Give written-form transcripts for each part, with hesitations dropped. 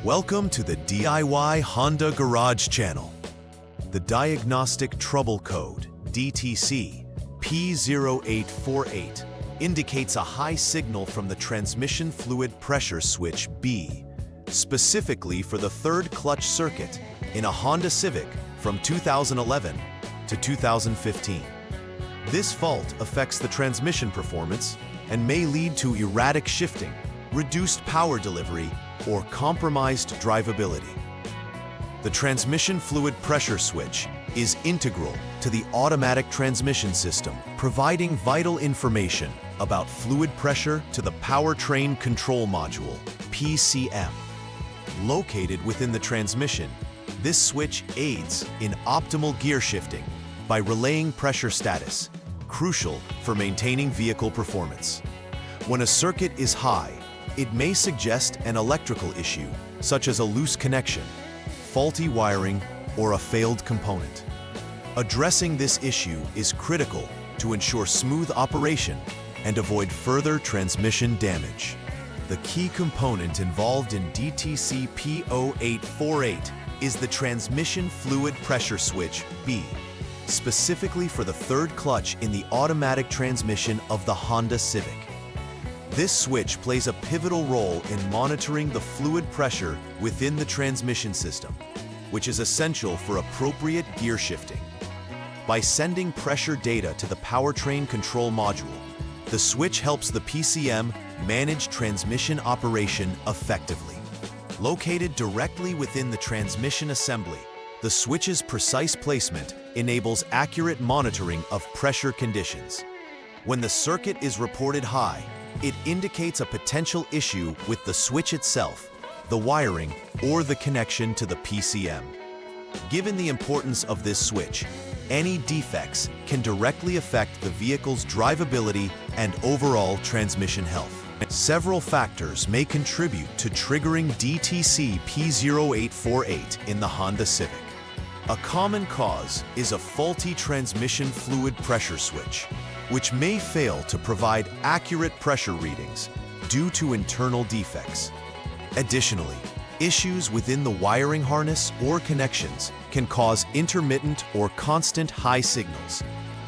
Welcome to the DIY Honda Garage channel. The Diagnostic Trouble Code, DTC P0848, indicates a high signal from the transmission fluid pressure switch B, specifically for the third clutch circuit in a Honda Civic from 2011 to 2015. This fault affects the transmission performance and may lead to erratic shifting, reduced power delivery, or compromised drivability. The transmission fluid pressure switch is integral to the automatic transmission system, providing vital information about fluid pressure to the powertrain control module, PCM. Located within the transmission, this switch aids in optimal gear shifting by relaying pressure status, crucial for maintaining vehicle performance. When a circuit is high, it may suggest an electrical issue, such as a loose connection, faulty wiring, or a failed component. Addressing this issue is critical to ensure smooth operation and avoid further transmission damage. The key component involved in DTC P0848 is the transmission fluid pressure switch B, specifically for the third clutch in the automatic transmission of the Honda Civic. This switch plays a pivotal role in monitoring the fluid pressure within the transmission system, which is essential for appropriate gear shifting. By sending pressure data to the powertrain control module, the switch helps the PCM manage transmission operation effectively. Located directly within the transmission assembly, the switch's precise placement enables accurate monitoring of pressure conditions. When the circuit is reported high, it indicates a potential issue with the switch itself, the wiring, or the connection to the PCM. Given the importance of this switch, any defects can directly affect the vehicle's drivability and overall transmission health. Several factors may contribute to triggering DTC P0848 in the Honda Civic. A common cause is a faulty transmission fluid pressure switch, which may fail to provide accurate pressure readings due to internal defects. Additionally, issues within the wiring harness or connections can cause intermittent or constant high signals.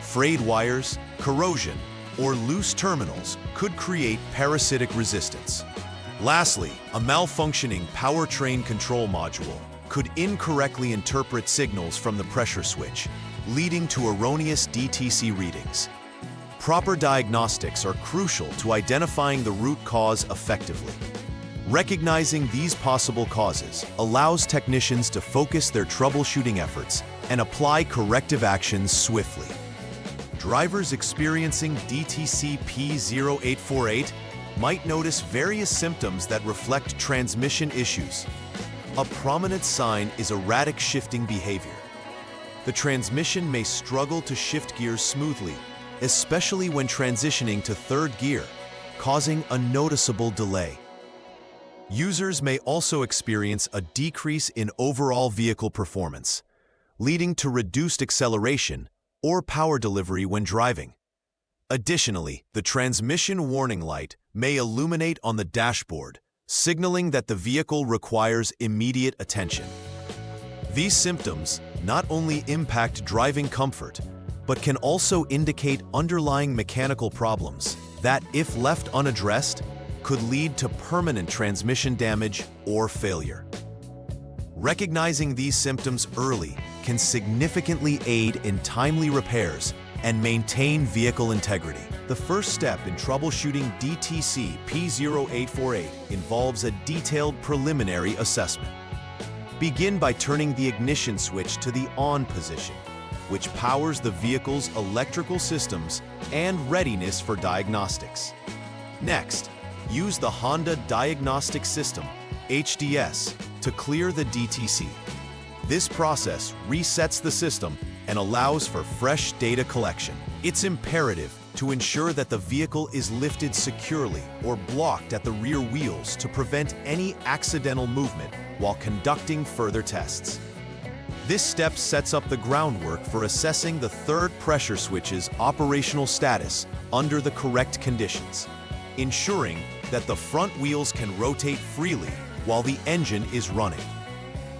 Frayed wires, corrosion, or loose terminals could create parasitic resistance. Lastly, a malfunctioning powertrain control module could incorrectly interpret signals from the pressure switch, leading to erroneous DTC readings. Proper diagnostics are crucial to identifying the root cause effectively. Recognizing these possible causes allows technicians to focus their troubleshooting efforts and apply corrective actions swiftly. Drivers experiencing DTC P0848 might notice various symptoms that reflect transmission issues. A prominent sign is erratic shifting behavior. The transmission may struggle to shift gears smoothly, especially when transitioning to third gear, causing a noticeable delay. Users may also experience a decrease in overall vehicle performance, leading to reduced acceleration or power delivery when driving. Additionally, the transmission warning light may illuminate on the dashboard, signaling that the vehicle requires immediate attention. These symptoms not only impact driving comfort, but can also indicate underlying mechanical problems that, if left unaddressed, could lead to permanent transmission damage or failure. Recognizing these symptoms early can significantly aid in timely repairs and maintain vehicle integrity. The first step in troubleshooting DTC P0848 involves a detailed preliminary assessment. Begin by turning the ignition switch to the on position, which powers the vehicle's electrical systems and readiness for diagnostics. Next, use the Honda Diagnostic System, HDS, to clear the DTC. This process resets the system and allows for fresh data collection. It's imperative to ensure that the vehicle is lifted securely or blocked at the rear wheels to prevent any accidental movement while conducting further tests. This step sets up the groundwork for assessing the third pressure switch's operational status under the correct conditions, ensuring that the front wheels can rotate freely while the engine is running,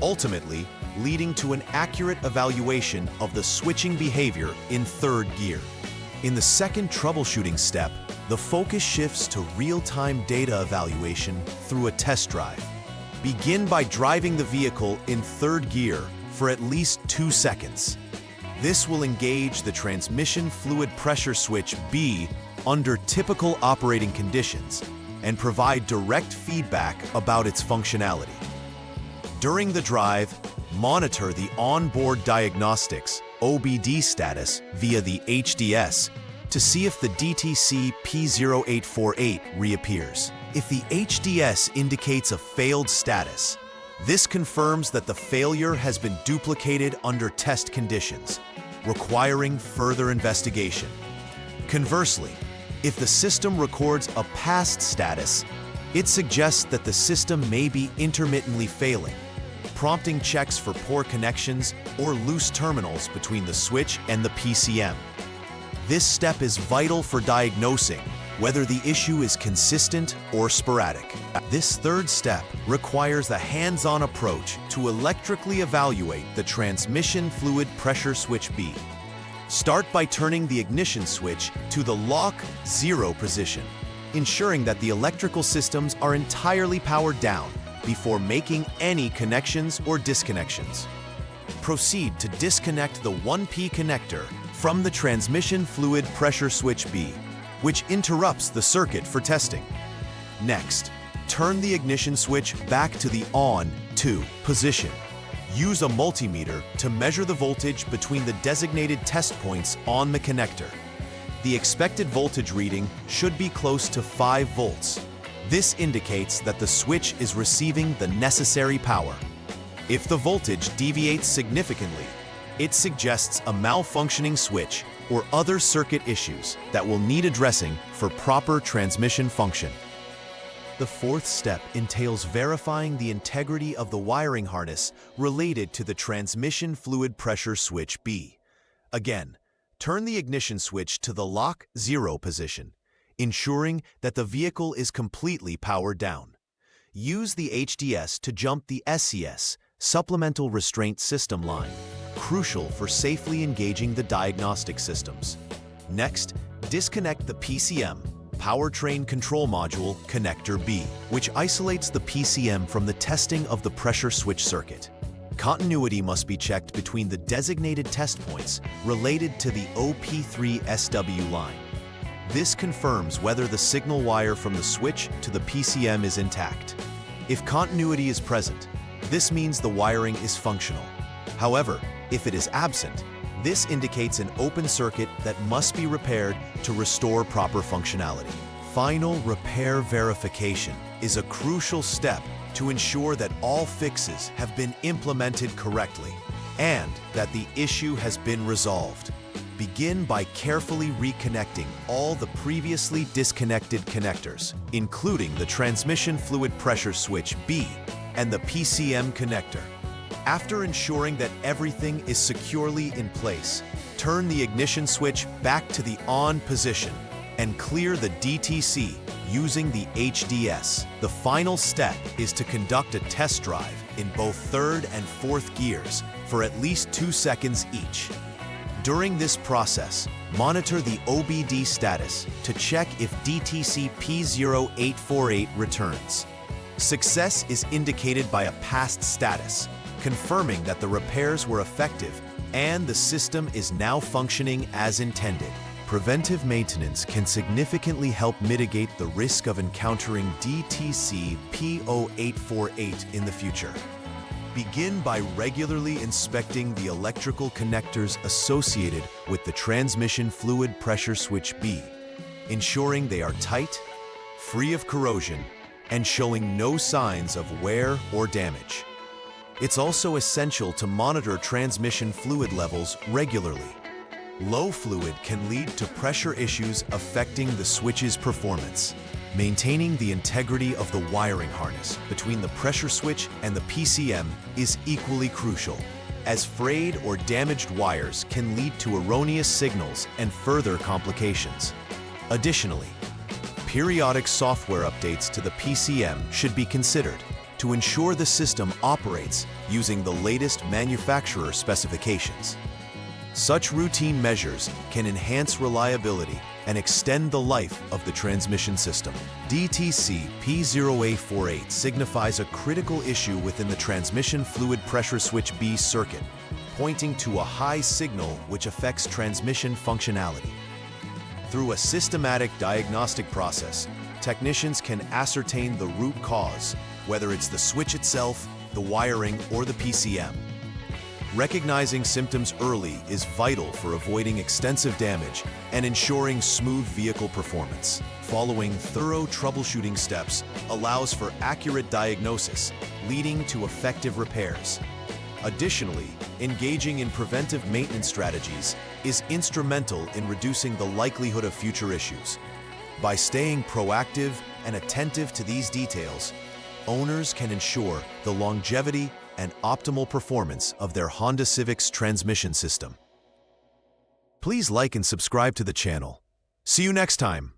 ultimately leading to an accurate evaluation of the switching behavior in third gear. In the second troubleshooting step, the focus shifts to real-time data evaluation through a test drive. Begin by driving the vehicle in third gear for at least 2 seconds. This will engage the transmission fluid pressure switch B under typical operating conditions and provide direct feedback about its functionality. During the drive, monitor the onboard diagnostics (OBD) status via the HDS to see if the DTC P0848 reappears. If the HDS indicates a failed status, this confirms that the failure has been duplicated under test conditions, requiring further investigation. Conversely, if the system records a past status, it suggests that the system may be intermittently failing, prompting checks for poor connections or loose terminals between the switch and the PCM. This step is vital for diagnosing whether the issue is consistent or sporadic. This third step requires a hands-on approach to electrically evaluate the transmission fluid pressure switch B. Start by turning the ignition switch to the lock 0 position, ensuring that the electrical systems are entirely powered down before making any connections or disconnections. Proceed to disconnect the 1P connector from the transmission fluid pressure switch B, which interrupts the circuit for testing. Next, turn the ignition switch back to the on 2 position. Use a multimeter to measure the voltage between the designated test points on the connector. The expected voltage reading should be close to 5 volts. This indicates that the switch is receiving the necessary power. If the voltage deviates significantly, it suggests a malfunctioning switch or other circuit issues that will need addressing for proper transmission function. The fourth step entails verifying the integrity of the wiring harness related to the transmission fluid pressure switch B. Again, turn the ignition switch to the lock 0 position, ensuring that the vehicle is completely powered down. Use the HDS to jump the SES, Supplemental Restraint System line, crucial for safely engaging the diagnostic systems. Next, disconnect the PCM, Powertrain Control Module Connector B, which isolates the PCM from the testing of the pressure switch circuit. Continuity must be checked between the designated test points related to the OP3SW line. This confirms whether the signal wire from the switch to the PCM is intact. If continuity is present, this means the wiring is functional. However, if it is absent, this indicates an open circuit that must be repaired to restore proper functionality. Final repair verification is a crucial step to ensure that all fixes have been implemented correctly and that the issue has been resolved. Begin by carefully reconnecting all the previously disconnected connectors, including the transmission fluid pressure switch B and the PCM connector. After ensuring that everything is securely in place, turn the ignition switch back to the on position and clear the DTC using the HDS. The final step is to conduct a test drive in both third and fourth gears for at least 2 seconds each. During this process, monitor the OBD status to check if DTC P0848 returns. Success is indicated by a past status, confirming that the repairs were effective and the system is now functioning as intended. Preventive maintenance can significantly help mitigate the risk of encountering DTC P0848 in the future. Begin by regularly inspecting the electrical connectors associated with the transmission fluid pressure switch B, ensuring they are tight, free of corrosion, and showing no signs of wear or damage. It's also essential to monitor transmission fluid levels regularly. Low fluid can lead to pressure issues affecting the switch's performance. Maintaining the integrity of the wiring harness between the pressure switch and the PCM is equally crucial, as frayed or damaged wires can lead to erroneous signals and further complications. Additionally, periodic software updates to the PCM should be considered to ensure the system operates using the latest manufacturer specifications. Such routine measures can enhance reliability and extend the life of the transmission system. DTC P0848 signifies a critical issue within the transmission fluid pressure switch B circuit, pointing to a high signal which affects transmission functionality. Through a systematic diagnostic process, technicians can ascertain the root cause, whether it's the switch itself, the wiring, or the PCM. Recognizing symptoms early is vital for avoiding extensive damage and ensuring smooth vehicle performance. Following thorough troubleshooting steps allows for accurate diagnosis, leading to effective repairs. Additionally, engaging in preventive maintenance strategies is instrumental in reducing the likelihood of future issues. By staying proactive and attentive to these details, owners can ensure the longevity and optimal performance of their Honda Civics transmission system. Please like and subscribe to the channel. See you next time.